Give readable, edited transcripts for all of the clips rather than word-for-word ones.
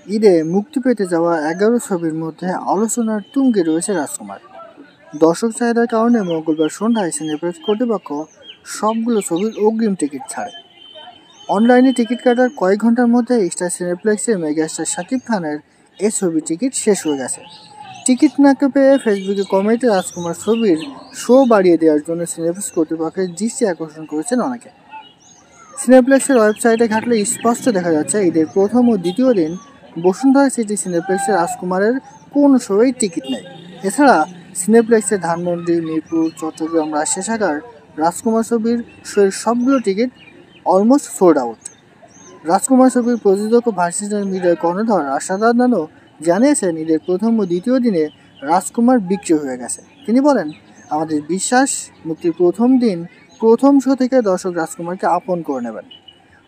ঈদে মুক্তি পেতে যাওয়া 11 ছবির মধ্যে আলোচনার তুঙ্গে রয়েছে রাজকুমার। দর্শক চাহিদার কারণে মঙ্গলবার সন্ধ্যায় সিনেপ্লেক্স কর্তৃপক্ষ সবগুলো ছবির অগ্রিম টিকিট ছাড়ে। অনলাইনে টিকিট কাটার কয়েক ঘন্টার মধ্যে স্টার সিনেপ্লেক্সে মেগাস্টার শাকিব খানের এই ছবির টিকিট শেষ হয়ে গেছে। টিকিট না পেয়ে ফেসবুকে কমেন্টে রাজকুমার ছবির শো বাড়িয়ে দেওয়ার জন্য সিনেপ্লেক্স কর্তৃপক্ষের দৃষ্টি আকর্ষণ করেছেন অনেকে। সিনেপ্লেক্সের ওয়েবসাইটে ঘাটলে স্পষ্ট দেখা যাচ্ছে ঈদের প্রথম ও দ্বিতীয় দিন বসুন্ধরা সিটি সিনেপ্লেক্সে রাজকুমারের কোনো শোয়েই টিকিট নেই। এছাড়া সিনেপ্লেক্সের ধানমন্ডি, মিরপুর, চট্টগ্রাম, রাজশাহী শাখার রাজকুমার ছবির শোয়ের সবগুলো টিকিট অলমোস্ট সোল্ড আউট। রাজকুমার ছবির প্রযোজক ও ভার্সিটাল মিডিয়ার কর্ণধার রাশাদ আদনানও জানিয়েছেন ঈদের প্রথম ও দ্বিতীয় দিনে রাজকুমার বিক্রি হয়ে গেছে। তিনি বলেন, আমাদের বিশ্বাস মুক্তির প্রথম দিন প্রথম শো থেকে দর্শক রাজকুমারকে আপন করে নেবেন।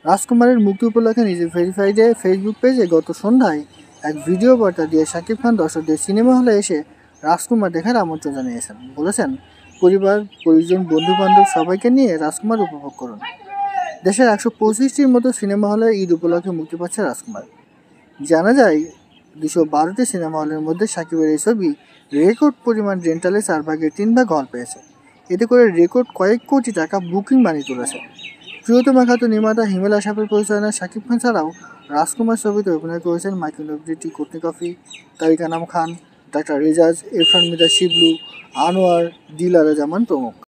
রাজকুমারের মুক্তি উপলক্ষে নিজের ভেরিফাইডে ফেসবুক পেজে গত সন্ধ্যায় এক ভিডিও বার্তা দিয়ে শাকিব খান দর্শকদের সিনেমা হলে এসে রাজকুমার দেখার আমন্ত্রণ জানিয়েছেন। বলেছেন, পরিবার, পরিজন, বন্ধুবান্ধব সবাইকে নিয়ে রাজকুমার উপভোগ করুন। দেশের 125টির মতো সিনেমা হলে ঈদ উপলক্ষে মুক্তি পাচ্ছে রাজকুমার। জানা যায় 212টি সিনেমা হলের মধ্যে শাকিবের এই ছবি রেকর্ড পরিমাণ রেন্টালে 4 ভাগের 3 ভাগ হল পেয়েছে। এতে করে রেকর্ড কয়েক কোটি টাকা বুকিং বানিয়ে তুলেছে। প্রিয়তম খ্যাত নির্মাতা হিমেল আশরাফের পরিচালনায় শাকিব খান ছাড়াও রাজকুমার ছবিতে অভিনয় করেছেন Michael নবরিটি, Courtney coffee, Tariq Anam Khan, doctor রেজাজ, Irfan মিদা, Shiblu, Anwar, Dilara জামান প্রমুখ।